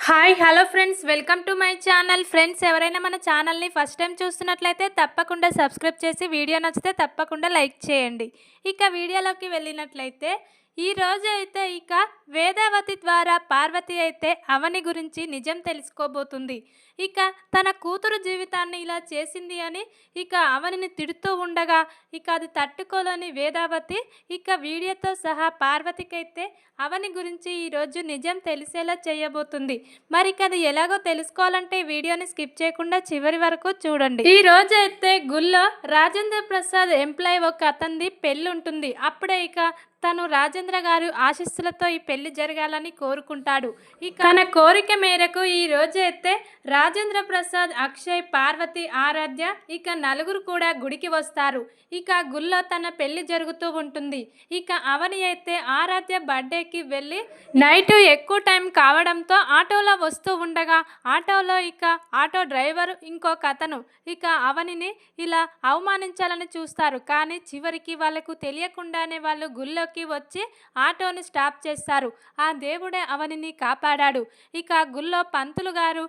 Hi hello friends, welcome to my channel. Friends, ఎవరైనా మన ఛానల్ని ఫస్ట్ టైం చూస్తున్నట్లయితే తప్పకుండా సబ్స్క్రైబ్ చేసి వీడియో నచ్చితే తప్పకుండా లైక్ చేయండి. ఇక వీడియోలోకి వెళ్ళినట్లయితే ఈరోజు అయితే వేదావతి ద్వారా పార్వతి అయితే అవని గురించి నిజం తెలుసుకోబోతుంది. ఇక తన కూతురు జీవితాన్ని ఇలా చేసింది అని అవనిని తిడుతూ ఉండగా అది తట్టుకోలేని వేదావతి వీడియోతో సహా పార్వతికైతే అవని గురించి ఈరోజు నిజం తెలిసేలా చేయబోతుంది. మరి అది ఎలాగో తెలుసుకోవాలంటే ఈ వీడియోని స్కిప్ చేయకుండా చివరి వరకు చూడండి. ఈ రోజు అయితే గుళ్ళో రాజేంద్ర ప్రసాద్ ఎంప్లాయ్ ఒక అతనిది పెళ్ళి ఉంటుంది. అప్పుడే తను రాజేంద్ర గారు ఆశీస్సులతో ఈ పెళ్లి జరగాలని కోరుకుంటాడు. తన కోరిక మేరకు ఈ రోజు అయితే రాజేంద్ర ప్రసాద్, అక్షయ్, పార్వతి, ఆరాధ్య నలుగురు కూడా గుడికి వస్తారు. గుళ్ళో తన పెళ్లి జరుగుతూ ఉంటుంది. అవని అయితే ఆరాధ్య బర్త్డేకి వెళ్ళి నైట్ ఎక్కువ టైం కావడంతో ఆటోలో వస్తూ ఉండగా ఆటోలో ఆటో డ్రైవర్ ఇంకొక అతను అవనిని ఇలా అవమానించాలని చూస్తారు. కానీ చివరికి వాళ్ళకు తెలియకుండానే వాళ్ళు గుళ్ళో వచ్చి ఆటోని స్టాప్ చేస్తారు. ఆ దేవుడే అవనిని కాపాడాడు. గుళ్ళో పంతులు గారు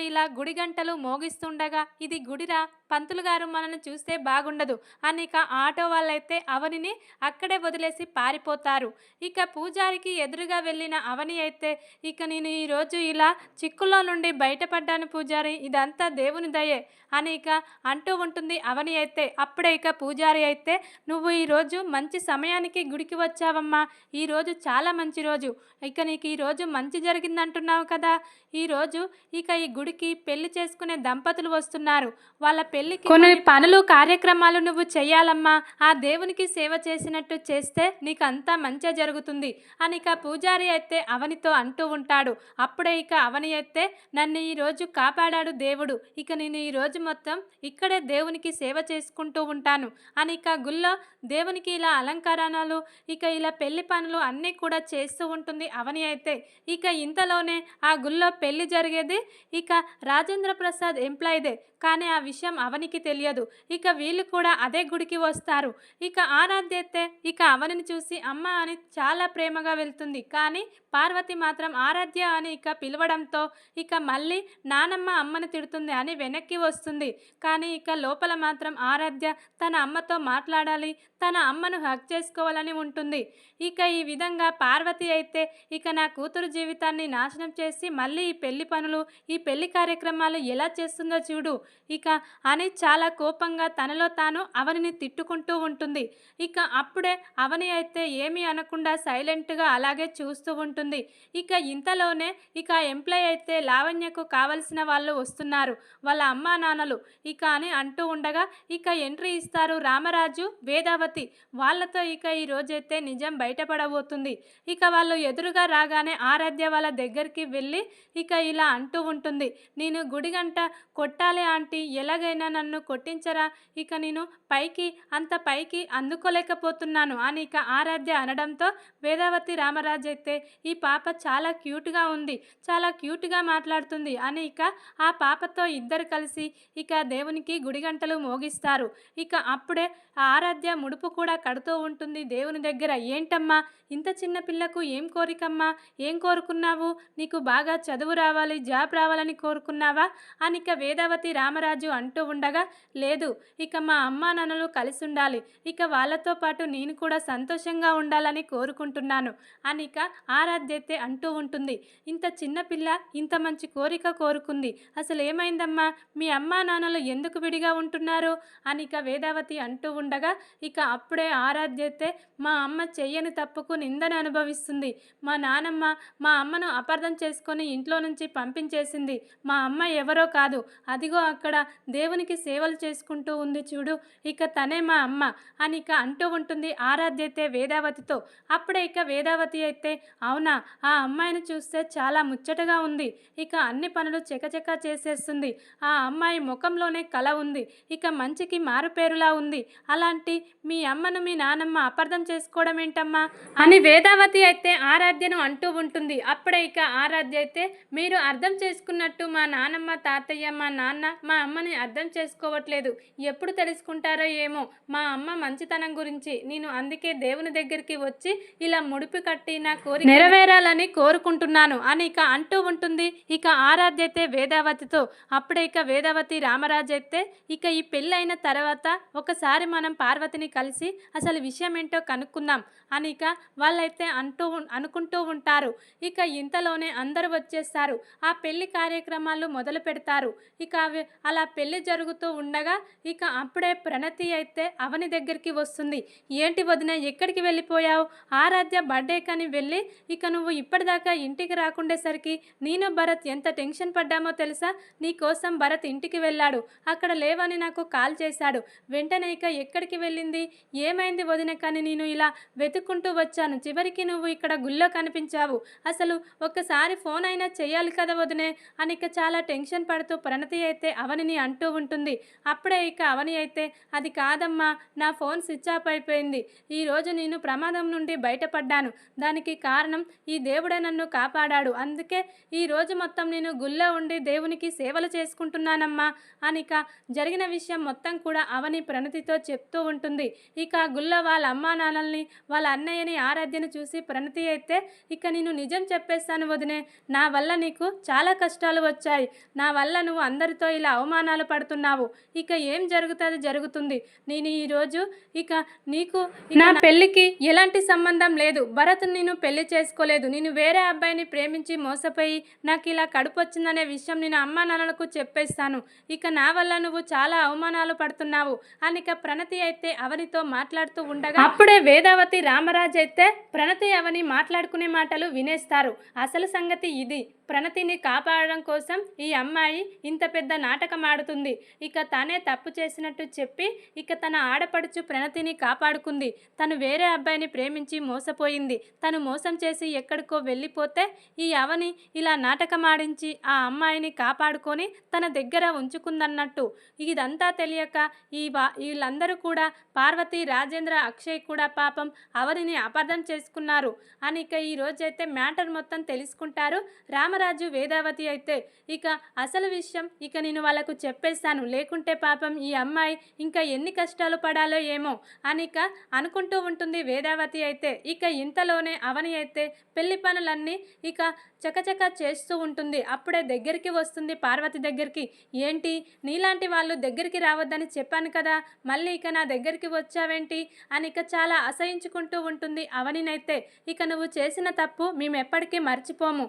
ఇలా గుడి గంటలు మోగిస్తుండగా ఇది గుడిరా, పంతులు గారు మనల్ని చూస్తే బాగుండదు అని ఆటో వాళ్ళైతే అవనిని అక్కడే వదిలేసి పారిపోతారు. పూజారికి ఎదురుగా వెళ్ళిన అవని అయితే నేను ఈరోజు ఇలా చిక్కులో నుండి బయటపడ్డాను పూజారి, ఇదంతా దేవుని దయే అని అంటూ ఉంటుంది అవని అయితే. అప్పుడే పూజారి అయితే, నువ్వు ఈరోజు మంచి సమయానికి గుడికి వచ్చావమ్మా, ఈరోజు చాలా మంచి రోజు, నీకు ఈరోజు మంచి జరిగిందంటున్నావు కదా, ఈరోజు ఈ గుడికి పెళ్లి చేసుకునే దంపతులు వస్తున్నారు, వాళ్ళ పెళ్లికి కొన్ని పనులు కార్యక్రమాలు నువ్వు చెయ్యాలమ్మా, ఆ దేవునికి సేవ చేసినట్టు చేస్తే నీకు అంతా మంచిగా జరుగుతుంది అని పూజారి అయితే అవనితో అంటూ ఉంటాడు. అప్పుడే అవని అయితే, నన్ను ఈరోజు కాపాడాడు దేవుడు, నేను ఈరోజు మొత్తం ఇక్కడే దేవునికి సేవ చేసుకుంటూ ఉంటాను అని గుళ్ళో దేవునికి ఇలా అలంకరణలు ఇలా పెళ్లి పనులు అన్నీ కూడా చేస్తూ ఉంటుంది అవని అయితే. ఇంతలోనే ఆ గుళ్ళో పెళ్లి జరిగేది రాజేంద్ర ప్రసాద్ ఎంప్లాయిదే, కానీ ఆ విషయం అవనికి తెలియదు. వీళ్ళు కూడా అదే గుడికి వస్తారు. ఆరాధ్య అయితే అవనిని చూసి అమ్మ అని చాలా ప్రేమగా వెళ్తుంది. కానీ పార్వతి మాత్రం ఆరాధ్య అని పిలవడంతో మళ్ళీ నానమ్మ అమ్మని తిడుతుంది అని వెనక్కి వస్తుంది. కానీ లోపల మాత్రం ఆరాధ్య తన అమ్మతో మాట్లాడాలి, తన అమ్మను హక్ చేసుకోవాలని ఉంటుంది. ఈ విధంగా పార్వతి అయితే నా కూతురు జీవితాన్ని నాశనం చేసి మళ్ళీ ఈ పెళ్లి పనులు, ఈ పెళ్లి కార్యక్రమాలు ఎలా చేస్తుందో చూడు అని చాలా కోపంగా తనలో తాను అవనిని తిట్టుకుంటూ ఉంటుంది. అప్పుడే అవని అయితే ఏమీ అనకుండా సైలెంట్గా అలాగే చూస్తూ ఉంటుంది. ఇంతలోనే ఎంప్లాయ్ అయితే లావణ్యకు కావలసిన వాళ్ళు వస్తున్నారు, వాళ్ళ అమ్మా నాన్నలు అని అంటూ ఉండగా ఎంట్రీ ఇస్తారు రామరాజు, వేదావతి. వాళ్ళతో ఈ రోజైతే నిజం బయటపడబోతుంది. వాళ్ళు ఎదురుగా రాగానే ఆరాధ్య వాళ్ళ దగ్గరికి వెళ్ళి ఇలా అంటూ ఉంటుంది, నేను గుడిగంట కొట్టాలి ఆంటీ, ఎలాగైనా నన్ను కొట్టించరా, నేను అంత పైకి అందుకోలేకపోతున్నాను అని ఆరాధ్య అనడంతో వేదావతి రామరాజు అయితే, ఈ పాప చాలా క్యూట్గా ఉంది, చాలా క్యూట్గా మాట్లాడుతుంది అని ఆ పాపతో ఇద్దరు కలిసి దేవునికి గుడిగంటలు మోగిస్తారు. అప్పుడే ఆరాధ్య ముడుపు కూడా కడుతూ ఉంటుంది దేవుని దగ్గర. ఏంటమ్మా ఇంత చిన్న పిల్లకు ఏం కోరికమ్మా, ఏం కోరుకున్నావు, నీకు బాగా చదువు రావాలి, జాబ్ రావాలని కోరుకున్నావా అని వేదావతి రామరాజు అంటూ ఉండగా, లేదు మా అమ్మా నాన్నలు కలిసి ఉండాలి, వాళ్ళతో పాటు నేను కూడా సంతోషంగా ఉండాలని కోరుకుంటున్నాను అని ఆరాధ్య అయితే అంటూ ఉంటుంది. ఇంత చిన్న పిల్ల ఇంత మంచి కోరిక కోరుకుంది, అసలు ఏమైందమ్మా, మీ అమ్మా నాన్నలు ఎందుకు విడిగా ఉంటున్నారు అని వేదావతి అంటూ ఉండగా అప్పుడే ఆరాధ్య అయితే, మా అమ్మ చెయ్యని తప్పుకు నిందను అనుభవిస్తుంది, మా నానమ్మ మా అమ్మను అపార్థం చేసుకొని ఇంట్లో నుంచి పంపించేసింది, మా అమ్మ ఎవరో కాదు, అదిగో అక్కడ దేవునికి సేవలు చేసుకుంటూ ఉంది చూడు, తనే మా అమ్మ అని అంటూ ఉంటుంది ఆరాధ్య అయితే వేదావతితో. అప్పుడే వేదావతి అయితే, అవునా, ఆ అమ్మాయిని చూస్తే చాలా ముచ్చటగా ఉంది, అన్ని పనులు చకచకా చేసేస్తుంది, ఆ అమ్మాయి ముఖంలోనే కళ ఉంది, మంచికి మారుపేరులా ఉంది, అలాంటి మీ అమ్మను మీ నానమ్మ అపార్థం చేసుకోవడం ఏంటమ్మా అని వేదావతి అయితే ఆరాధ్యను అంటూ ఉంటుంది. అప్పుడే ఆరాధ్య అయితే, మీరు అర్థం చేసుకున్నట్టు మా నానమ్మ, తాతయ్య, మా నాన్న మా అమ్మని అర్థం చేసుకోవట్లేదు, ఎప్పుడు తెలుసుకుంటారో ఏమో మా అమ్మ మంచితనం గురించి, నేను అందుకే దేవుని దగ్గరికి వచ్చి ఇలా ముడిపి కట్టి నా కోరిక నెరవేరాలని కోరుకుంటున్నాను అని ఇక అంటూ ఉంటుంది. ఇక ఆరాధ్య అయితే వేదావతితో. అప్పుడే ఇక వేదావతి రామరాజు అయితే ఇక ఈ పెళ్ళైన తర్వాత ఒకసారి మనం పార్వతిని కలిసి అసలు విషయం ఏంటో కనుక్కుందాం అని ఇక వాళ్ళైతే అనుకుంటూ ఉంటారు. ఇక ఇంతలోనే అందరూ వచ్చేస్తారు. ఆ పెళ్లి కార్యక్రమాలు మొదలు పెడతారు. ఇక అలా పెళ్లి జరుగుతూ ఉండగా ఇక అప్పుడే ప్రణతి అయితే అవని దగ్గరికి వస్తుంది. ఏంటి వదిన ఎక్కడికి వెళ్ళిపోయావు? ఆరాధ్య బర్త్డే కని వెళ్ళి ఇక నువ్వు ఇప్పటిదాకా ఇంటికి రాకుండేసరికి నేను భరత్ ఎంత టెన్షన్ పడ్డామో తెలుసా? నీ కోసం భరత్ ఇంటికి వెళ్ళాడు, అక్కడ లేవని నాకు కాల్ చేశాడు. వెంటనే ఇక ఎక్కడికి వెళ్ళింది, ఏమైంది వదిన కానీ నేను ఇలా వెతుక్కుంటూ వచ్చాను. చివరికి నువ్వు ఇక్కడ గుళ్ళో కనిపించావు. అసలు ఒక్కసారి ఫోన్ అయినా చెయ్యాలి కదా వదినే అని ఇక చాలా టెన్షన్ పడుతూ ప్రణతి అయితే అవనిని అంటూ ఉంటుంది. అప్పుడే ఇక అవని అయితే అది కాదమ్మా, నా ఫోన్ స్విచ్ ఆఫ్ అయిపోయింది. ఈరోజు నేను ప్రమాదం నుండి బయటపడ్డాను. దానికి కారణం ఈ దేవుడే నన్ను కాపాడాడు. అందుకే ఈరోజు మొత్తం నేను గుళ్ళో ఉండి దేవునికి సేవలు చేసుకుంటున్నానమ్మా అనిక జరిగిన విషయం మొత్తం కూడా అవని ప్రణతితో చెప్తూ ఉంటుంది. ఇక గుళ్ళో వాళ్ళ అమ్మా నాన్నల్ని వాళ్ళ అన్నయ్యని ఆరాధ్యను చూసి ప్రణతి అయితే ఇక నేను నిజం చెప్పేస్తాను వదినే, నా వల్ల నీకు చాలా కష్టాలు వచ్చాయి. నా వల్ల నువ్వు అందరితో ఇలా అవమానాలు పడుతున్నావు. ఇక ఏం జరుగుతుంది. నేను ఈరోజు ఇక నీకు నా పెళ్ళికి ఎలాంటి సంబంధం లేదు. భరత్ నేను పెళ్లి చేసుకోలేదు. నేను వేరే అబ్బాయిని ప్రేమించి మోసపోయి నాకు ఇలా కడుపు వచ్చిందనే విషయం నేను అమ్మా నాన్నలకు చెప్పేస్తాను. ఇక నా వల్ల నువ్వు చాలా అవమానాలు పడుతున్నావు అనిక ప్రణతి అయితే అవనితో మాట్లాడుతూ ఉండగా అప్పుడే వేదావతి రామరాజు అయితే ప్రణతి అవని మాట్లాడుకునే మాటలు వినేస్తారు. అసలు సంగతి ఇది. ప్రణతిని కాపాడడం కోసం ఈ అమ్మాయి ఇంత పెద్ద నాటకం ఆడుతుంది. ఇక తనే తప్పు చేసినట్టు చెప్పి ఇక తన ఆడపడుచు ప్రణతిని కాపాడుకుంది. తను వేరే అబ్బాయిని ప్రేమించి మోసపోయింది. తను మోసం చేసి ఎక్కడికో వెళ్ళిపోతే ఈ అవని ఇలా నాటకం ఆడించి ఆ అమ్మాయిని కాపాడుకొని తన దగ్గర ఉంచుకుందన్నట్టు. ఇదంతా తెలియక వీళ్ళందరూ కూడా పార్వతి, రాజేంద్ర, అక్షయ్ కూడా పాపం అవనిని అపార్థం చేసుకున్నారు అని ఇక ఈ రోజైతే మ్యాటర్ మొత్తం తెలుసుకుంటారు. రామరాజు, వేదావతి అయితే ఇక అసలు విషయం ఇక నేను వాళ్ళకు చెప్పేస్తాను, లేకుంటే పాపం ఈ అమ్మాయి ఇంకా ఎన్ని కష్టాలు పడాలో ఏమో అనిక అనుకుంటూ ఉంటుంది వేదావతి అయితే. ఇక ఇంతలోనే అవని అయితే పెళ్లి పనులన్నీ ఇక చకచక చేస్తూ ఉంటుంది. అప్పుడే దగ్గరికి వస్తుంది పార్వతి దగ్గరికి. ఏంటి నీలాంటి వాళ్ళు దగ్గరికి రావద్దని చెప్పాను కదా, మళ్ళీ ఇక నా దగ్గరికి వచ్చావేంటి అని ఇక చాలా అసహించుకుంటూ ఉంటుంది అవనినైతే. ఇక నువ్వు చేసిన తప్పు మేము ఎప్పటికీ మర్చిపోము.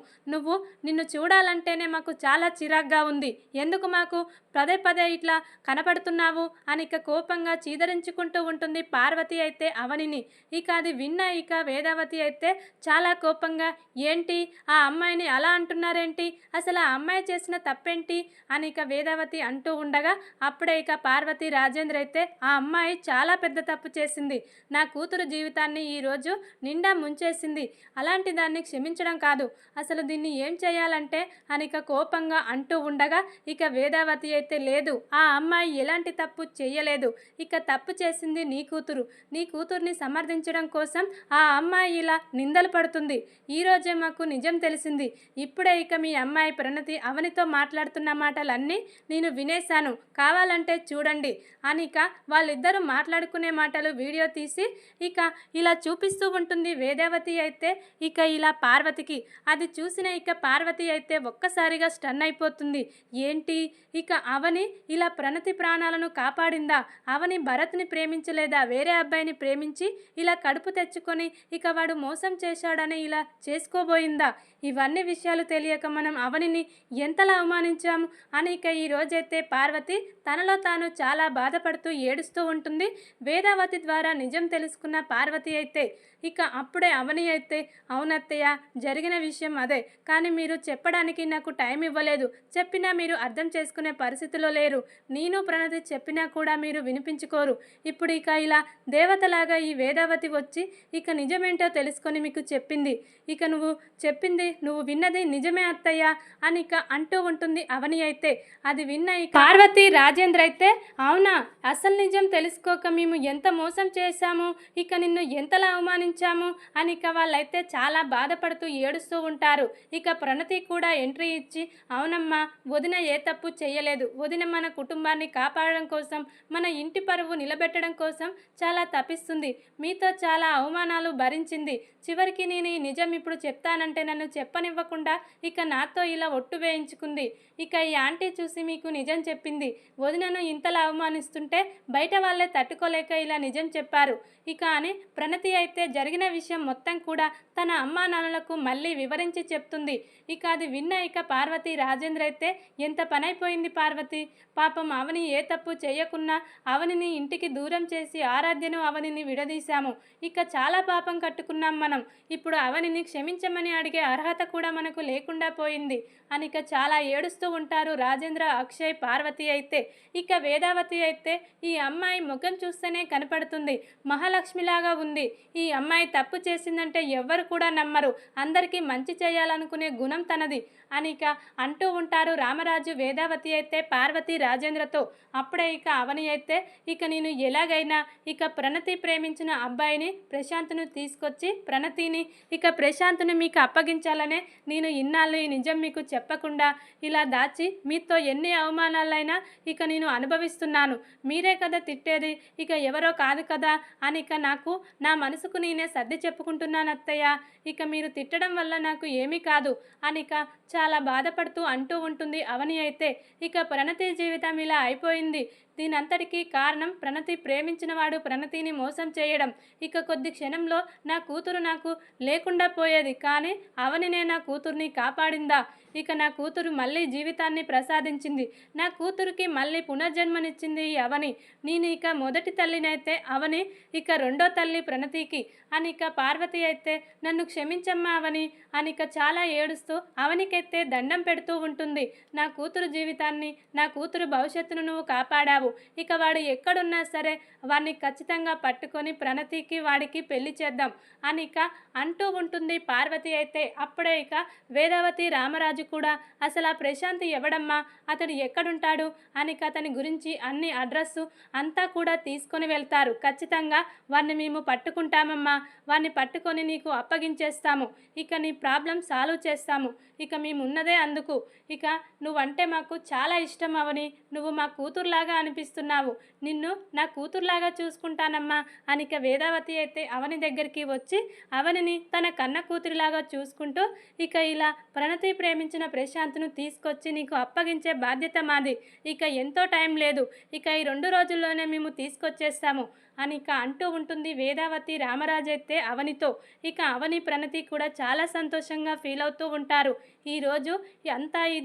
నిన్ను చూడాలంటేనే మాకు చాలా చిరాగ్గా ఉంది. ఎందుకు మాకు పదే పదే ఇట్లా కనపడుతున్నావు అని ఇక కోపంగా చీదరించుకుంటూ ఉంటుంది పార్వతి అయితే అవనిని. ఇక అది విన్న ఇక వేదావతి అయితే చాలా కోపంగా, ఏంటి ఆ అమ్మాయిని అలా అంటున్నారేంటి, అసలు ఆ అమ్మాయి చేసిన తప్పేంటి అని ఇక వేదావతి అంటూ ఉండగా అప్పుడే ఇక పార్వతి, రాజేంద్ర అయితే ఆ అమ్మాయి చాలా పెద్ద తప్పు చేసింది. నా కూతురు జీవితాన్ని ఈరోజు నిండా ముంచేసింది. అలాంటి దాన్ని క్షమించడం కాదు, అసలు దీన్ని ఏం చేయాలంటే అని ఇక కోపంగా అంటూ ఉండగా ఇక వేదావతి అయితే లేదు, ఆ అమ్మాయి ఎలాంటి తప్పు చేయలేదు. ఇక తప్పు చేసింది నీ కూతురు. నీ కూతుర్ని సమర్థించడం కోసం ఆ అమ్మాయి ఇలా నిందలు పడుతుంది. ఈరోజే మాకు నిజం తెలిసింది. ఇప్పుడే ఇక మీ అమ్మాయి ప్రణతి అవనితో మాట్లాడుతున్న మాటలన్నీ నేను వినేశాను, కావాలంటే చూడండి అని ఇక వాళ్ళిద్దరూ మాట్లాడుకునే మాటలు వీడియో తీసి ఇక ఇలా చూపిస్తూ ఉంటుంది వేదావతి అయితే ఇక ఇలా పార్వతికి. అది చూసిన ఇక పార్వతి అయితే ఒక్కసారిగా స్టన్ అయిపోతుంది. ఏంటి ఇక అవని ఇలా ప్రణతి ప్రాణాలను కాపాడిందా? అవని భరత్ని ప్రేమించలేదా? వేరే అబ్బాయిని ప్రేమించి ఇలా కడుపు తెచ్చుకొని ఇక వాడు మోసం చేశాడని ఇలా చేసుకోబోయిందా? ఇవన్నీ విషయాలు తెలియక మనం అవనిని ఎంతలా అవమానించాము అని ఇక ఈ రోజైతే పార్వతి తనలో తాను చాలా బాధపడుతూ ఏడుస్తూ ఉంటుంది. వేదావతి ద్వారా నిజం తెలుసుకున్న పార్వతి అయితే ఇక అప్పుడే అవని అయితే, అవునత్తయ్య జరిగిన విషయం అదే, కానీ మీరు చెప్పడానికి నాకు టైం ఇవ్వలేదు. చెప్పినా మీరు అర్థం చేసుకునే పరిస్థితిలో లేరు. నేను ప్రణతి చెప్పినా కూడా మీరు వినిపించుకోరు. ఇప్పుడు ఇక ఇలా దేవతలాగా ఈ వేదావతి వచ్చి ఇక నిజమేంటో తెలుసుకొని మీకు చెప్పింది. ఇక నువ్వు చెప్పింది నువ్వు విన్నది నిజమే అత్తయ్య అని ఇక అంటూ ఉంటుంది అవని అయితే. అది విన్న ఇక పార్వతి రాజేంద్ర అయితే, అవునా, అసలు నిజం తెలుసుకోక మేము ఎంత మోసం చేశాము, ఇక నిన్ను ఎంతలా అవమానించాము అని ఇక వాళ్ళైతే చాలా బాధపడుతూ ఏడుస్తూ ఉంటారు. ఇక ప్రణతి కూడా ఎంట్రీ ఇచ్చి, అవునమ్మా, వదిన ఏ తప్పు చేయలేదు, వదిన మన కుటుంబాన్ని కాపాడడం కోసం, మన ఇంటి పరువు నిలబెట్టడం కోసం చాలా తపిస్తుంది, మీతో చాలా అవమానాలు భరించింది, చివరికి నేను ఈ నిజం ఇప్పుడు చెప్తానంటే నన్ను చెప్పనివ్వకుండా ఇక నాతో ఇలా ఒట్టు వేయించుకుంది, ఇక ఈ ఆంటీ చూసి మీకు నిజం చెప్పింది, వదినను ఇంతలా అవమానిస్తుంటే బయట వాళ్ళే తట్టుకోలేక ఇలా నిజం చెప్పారు ఇక అని ప్రణతి అయితే జరిగిన విషయం మొత్తం కూడా తన అమ్మా నాన్నలకు మళ్ళీ వివరించి చెప్తుంది. ఇక అది విన్న ఇక పార్వతి రాజేంద్ర అయితే, ఎంత పనైపోయింది పార్వతి, పాపం అవని ఏ తప్పు చేయకున్నా అవనిని ఇంటికి దూరం చేసి ఆరాధ్యను అవనిని విడదీశాము, ఇక చాలా పాపం కట్టుకున్నాం మనం, ఇప్పుడు అవనిని క్షమించమని అడిగే అర్హత కూడా మనకు లేకుండా పోయింది అని ఇక చాలా ఏడుస్తూ ఉంటారు రాజేంద్ర, అక్షయ్, పార్వతి అయితే. ఇక వేదావతి అయితే, ఈ అమ్మాయి ముఖం చూస్తేనే కనపడుతుంది, మహాలక్ష్మిలాగా ఉంది, ఈ అమ్మాయి తప్పు చేసిందంటే ఎవ్వరు కూడా నమ్మరు, అందరికీ మంచి చేయాలనుకునే గుణం తనది అని ఇక అంటూ ఉంటారు రామరాజు, వేదావతి అయితే పార్వతి రాజేంద్రతో. అప్పుడే ఇక అవని అయితే, ఇక నేను ఎలాగైనా ఇక ప్రణతి ప్రేమించిన అబ్బాయిని ప్రశాంత్ను తీసుకొచ్చి ప్రణతిని ఇక ప్రశాంత్ను మీకు అప్పగించాలనే నేను ఇన్నాళ్ళు ఈ నిజం మీకు చెప్పకుండా ఇలా దాచి మీతో ఎన్ని అవమానాలైనా ఇక నేను అనుభవిస్తున్నాను, మీరే కదా తిట్టేది, ఇక ఎవరో కాదు కదా అని ఇక నాకు నా మనసుకు నేనే సర్ది చెప్పుకుంటున్నాను అత్తయ్య, ఇక మీరు తిట్టడం వల్ల నాకు ఏమీ కాదు అని ఇక చాలా బాధపడుతూ అంటూ ఉంటుంది అవని అయితే. ఇక ప్రణతి జీవితం ఇలా అయిపోయింది, దీనంతటికీ కారణం ప్రణతి ప్రేమించిన వాడు ప్రణతిని మోసం చేయడం, ఇక కొద్ది క్షణంలో నా కూతురు నాకు లేకుండా పోయేది, కానీ అవనినే నా కూతుర్ని కాపాడిందా, ఇక నా కూతురు మళ్ళీ జీవితాన్ని ప్రసాదించింది, నా కూతురికి మళ్ళీ పునర్జన్మనిచ్చింది ఈ అవని, నేను ఇక మొదటి తల్లినైతే అవని, ఇక రెండో తల్లి ప్రణతికి అని ఇక పార్వతి అయితే, నన్ను క్షమించమ్మా అవని అని ఇక చాలా ఏడుస్తూ అవనికైతే దండం పెడుతూ ఉంటుంది, నా కూతురు జీవితాన్ని, నా కూతురు భవిష్యత్తును నువ్వు కాపాడావు, ఇక వాడు ఎక్కడున్నా సరే వాడిని ఖచ్చితంగా పట్టుకొని ప్రణతికి వాడికి పెళ్లి చేద్దాం అని ఇక అంటూ ఉంటుంది పార్వతి అయితే. అప్పుడే ఇక వేదావతి రామరాజు కూడా, అసలు ఆ ప్రశాంత్ ఎవడమ్మా, అతడు ఎక్కడుంటాడు అని అతని గురించి అన్ని అడ్రస్సు అంతా కూడా తీసుకొని వెళ్తారు, ఖచ్చితంగా వాడిని మేము పట్టుకుంటామమ్మా, వాడిని పట్టుకొని నీకు అప్పగించేస్తాము, ఇక నీ ప్రాబ్లం సాల్వ్ చేస్తాము, ఇక మేమున్నదే అందుకు, ఇక నువ్వంటే మాకు చాలా ఇష్టం అవని, నువ్వు మా కూతురులాగా అనిపిస్తున్నావు, నిన్ను నా కూతురులాగా చూసుకుంటానమ్మా అని ఇక వేదావతి అయితే అవని దగ్గరికి వచ్చి అవనిని తన కన్న కూతురిలాగా చూసుకుంటూ, ఇక ఇలా ప్రణతి ప్రేమించిన ప్రశాంత్ను తీసుకొచ్చి నీకు అప్పగించే బాధ్యత మాది, ఇక ఎంతో టైం లేదు, ఇక ఈ 2 రోజుల్లోనే మేము తీసుకొచ్చేస్తాము అని ఇక అంటూ ఉంటుంది వేదావతి రామరాజు అయితే అవనితో. ఇక అవని ప్రణతి కూడా చాలా సంతోషంగా ఫీల్ అవుతూ ఉంటారు. ఈరోజు అంతా ఈ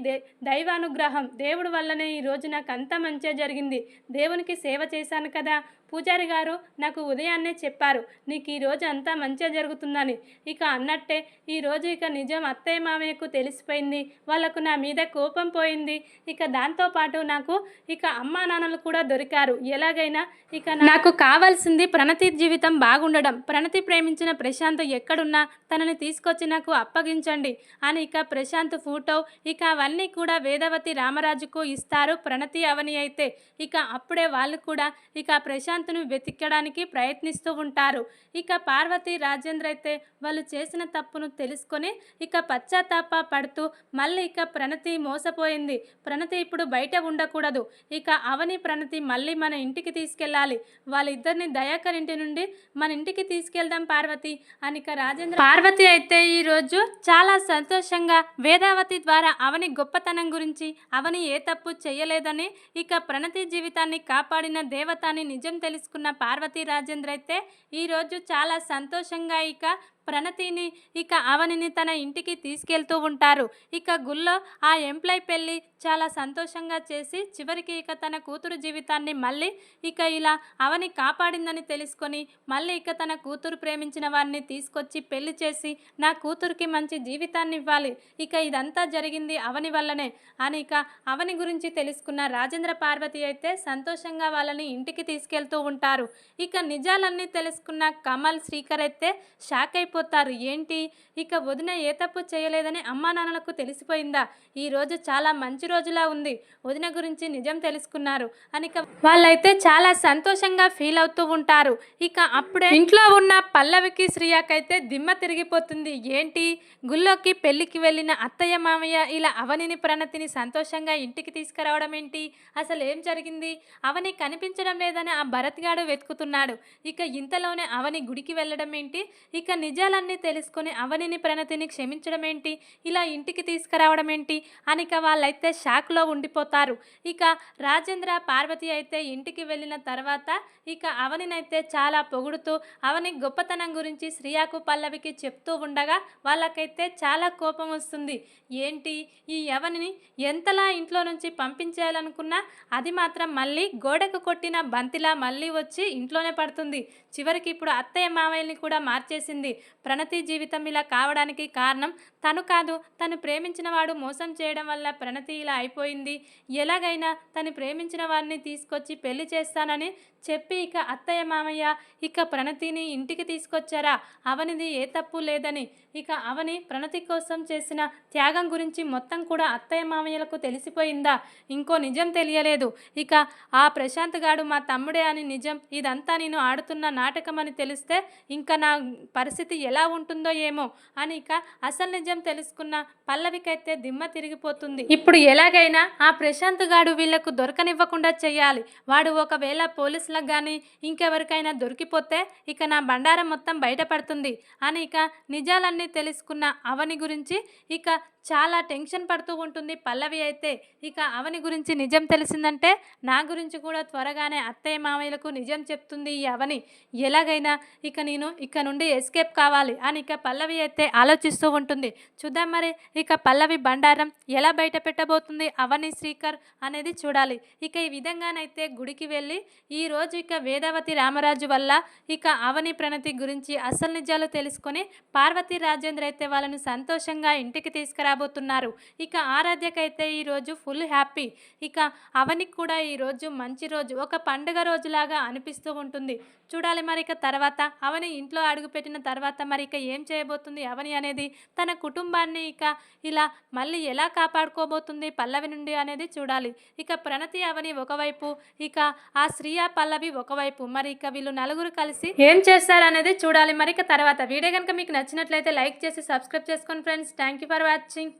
దైవానుగ్రహం, దేవుడి వల్లనే ఈరోజు నాకు అంతా మంచిగా జరిగింది, దేవునికి సేవ చేశాను కదా, పూజారి గారు నాకు ఉదయాన్నే చెప్పారు నీకు ఈరోజు అంతా మంచిగా జరుగుతుందని, ఇక అన్నట్టే ఈరోజు ఇక నిజం అత్తయ్య మామయ్యకు తెలిసిపోయింది, వాళ్ళకు నా మీద కోపం పోయింది, ఇక దాంతోపాటు నాకు ఇక అమ్మా నాన్నలు కూడా దొరికారు, ఎలాగైనా ఇక నాకు కావాల్సింది ప్రణతి జీవితం బాగుండడం, ప్రణతి ప్రేమించిన ప్రశాంత్ ఎక్కడున్నా తనని తీసుకొచ్చి నాకు అప్పగించండి అని ఇక ప్రశాంత్ ఫోటో ఇక అవన్నీ కూడా వేదవతి రామరాజుకు ఇస్తారు ప్రణతి అవని అయితే. ఇక అప్పుడే వాళ్ళు కూడా ఇక ప్రశాంత్ను వెతికడానికి ప్రయత్నిస్తూ ఉంటారు. ఇక పార్వతి రాజేంద్ర అయితే వాళ్ళు చేసిన తప్పును తెలుసుకొని ఇక పశ్చాత్తాప పడుతూ మళ్ళీ ఇక ప్రణతి మోసపోయింది, ప్రణతి ఇప్పుడు బయట ఉండకూడదు, ఇక అవని ప్రణతి మళ్ళీ మన ఇంటికి తీసుకెళ్ళాలి, వాళ్ళిద్దరిని దయాకర్ ఇంటి నుండి మన ఇంటికి తీసుకెళ్దాం పార్వతి అని ఇక రాజేంద్ర పార్వతి అయితే ఈరోజు చాలా సంతోషంగా వేదావతి ద్వారా అవని గొప్పతనం గురించి, అవని ఏ తప్పు చేయలేదని, ఇక ప్రణతి జీవితాన్ని కాపాడిన దేవతాని నిజం తెలుసుకున్న పార్వతి రాజేంద్ర అయితే ఈరోజు చాలా సంతోషంగా ఇక ప్రణతిని ఇక అవనిని తన ఇంటికి తీసుకెళ్తూ ఉంటారు. ఇక గుళ్ళో ఆ ఎంప్లాయ్ పెళ్ళి చాలా సంతోషంగా చేసి చివరికి ఇక తన కూతురు జీవితాన్ని మళ్ళీ ఇక ఇలా అవని కాపాడిందని తెలుసుకొని మళ్ళీ ఇక తన కూతురు ప్రేమించిన వారిని తీసుకొచ్చి పెళ్లి చేసి నా కూతురికి మంచి జీవితాన్ని ఇవ్వాలి, ఇక ఇదంతా జరిగింది అవని వల్లనే అని ఇక అవని గురించి తెలుసుకున్న రాజేంద్ర పార్వతి అయితే సంతోషంగా వాళ్ళని ఇంటికి తీసుకెళ్తూ ఉంటారు. ఇక నిజాలన్నీ తెలుసుకున్న కమల్ శ్రీకర్ అయితే షాక్ అయిపోయి అయిపోతారు. ఏంటి ఇక వదిన ఏ తప్పు చేయలేదని అమ్మా నాన్నలకు తెలిసిపోయిందా? ఈరోజు చాలా మంచి రోజులా ఉంది, వదిన గురించి నిజం తెలుసుకున్నారు అని ఇక వాళ్ళైతే చాలా సంతోషంగా ఫీల్ అవుతూ ఉంటారు. ఇక అప్పుడే ఇంట్లో ఉన్న పల్లవికి శ్రియకైతే దిమ్మ తిరిగిపోతుంది. ఏంటి గుళ్ళోకి పెళ్ళికి వెళ్ళిన అత్తయ్య మామయ్య ఇలా అవనిని ప్రణతిని సంతోషంగా ఇంటికి తీసుకురావడం ఏంటి? అసలు ఏం జరిగింది? అవని కనిపించడం లేదని ఆ భరత్ గాడు వెతుకుతున్నాడు. ఇక ఇంతలోనే అవని గుడికి వెళ్ళడం ఏంటి? ఇక నిజాలన్నీ తెలుసుకొని అవనిని ప్రణతిని క్షమించడం ఏంటి? ఇలా ఇంటికి తీసుకురావడం ఏంటి అని ఇక వాళ్ళైతే షాక్లో ఉండిపోతారు. ఇక రాజేంద్ర పార్వతి అయితే ఇంటికి వెళ్ళిన తర్వాత ఇక అవనినైతే చాలా పొగుడుతూ అవని గొప్పతనం గురించి శ్రియకు పల్లవికి చెప్తూ ఉండగా వాళ్ళకైతే చాలా కోపం వస్తుంది. ఏంటి ఈ అవనిని ఎంతలా ఇంట్లో నుంచి పంపించేయాలనుకున్నా అది మాత్రం మళ్ళీ గోడకు కొట్టిన బంతిలా మళ్ళీ వచ్చి ఇంట్లోనే పడుతుంది. చివరికి ఇప్పుడు అత్తయ్య మామయ్యని కూడా మార్చేసింది. ప్రణతి జీవితం ఇలా కావడానికి కారణం తను కాదు, తను ప్రేమించిన వాడు మోసం చేయడం వల్ల ప్రణతి ఇలా అయిపోయింది. ఎలాగైనా తను ప్రేమించిన వాడిని తీసుకొచ్చి పెళ్లి చేస్తానని చెప్పి ఇక అత్తయ్య మామయ్య ఇక ప్రణతిని ఇంటికి తీసుకొచ్చారా? అవనిది ఏ తప్పు లేదని ఇక అవని ప్రణతి కోసం చేసిన త్యాగం గురించి మొత్తం కూడా అత్తయ్య మామయ్యలకు తెలిసిపోయిందా? ఇంకో నిజం తెలియలేదు. ఇక ఆ ప్రశాంత్ గాడు మా తమ్ముడే అని నిజం, ఇదంతా నేను ఆడుతున్న నాటకం అని తెలిస్తే ఇంకా నా పరిస్థితి ఎలా ఉంటుందో ఏమో అని ఇక అసలు నిజం తెలుసుకున్న పల్లవికైతే దిమ్మ తిరిగిపోతుంది. ఇప్పుడు ఎలాగైనా ఆ ప్రశాంత్ గాడు వీళ్లకు దొరకనివ్వకుండా చెయ్యాలి. వాడు ఒకవేళ పోలీసులకు కానీ ఇంకెవరికైనా దొరికిపోతే ఇక నా బండారం మొత్తం బయటపడుతుంది అని ఇక నిజాలన్నీ తెలుసుకున్న అవని గురించి ఇక చాలా టెన్షన్ పడుతూ ఉంటుంది పల్లవి అయితే. ఇక అవని గురించి నిజం తెలిసిందంటే నా గురించి కూడా త్వరగానే అత్తయ్య మామయ్యలకు నిజం చెప్తుంది ఈ అవని. ఎలాగైనా ఇక నేను ఇక నుండి ఎస్కేప్ కావాలి అని ఇక పల్లవి అయితే ఆలోచిస్తూ ఉంటుంది. చూద్దాం మరి ఇక పల్లవి బండారం ఎలా బయట పెట్టబోతుంది అవని శ్రీకర్ అనేది చూడాలి. ఇక ఈ విధంగానైతే గుడికి వెళ్ళి ఈరోజు ఇక వేదవతి రామరాజు వల్ల ఇక అవని ప్రణతి గురించి అసలు నిజాలు తెలుసుకొని పార్వతి రాజేంద్ర అయితే వాళ్ళను సంతోషంగా ఇంటికి తీసుకురాబోతున్నారు. ఇక ఆరాధ్యకైతే ఈరోజు ఫుల్ హ్యాపీ. ఇక అవనికి కూడా ఈరోజు మంచి రోజు, ఒక పండుగ రోజులాగా అనిపిస్తూ ఉంటుంది. చూడాలి మరి ఇక తర్వాత అవని ఇంట్లో అడుగుపెట్టిన తర్వాత మరి ఇక ఏం చేయబోతుంది అవని అనేది, తన కుటుంబాన్ని ఇక ఇలా మళ్ళీ ఎలా కాపాడుకోబోతుంది పల్లవి నుండి అనేది చూడాలి. ఇక ప్రణతి అవని ఒకవైపు, ఇక ఆ శ్రియ పల్లవి ఒకవైపు, మరి ఇక వీళ్ళు నలుగురు కలిసి ఏం చేస్తారనేది చూడాలి మరి ఇక తర్వాత. వీడియో కనుక మీకు నచ్చినట్లయితే లైక్ చేసి సబ్స్క్రైబ్ చేసుకోండి friends. Thank you for watching.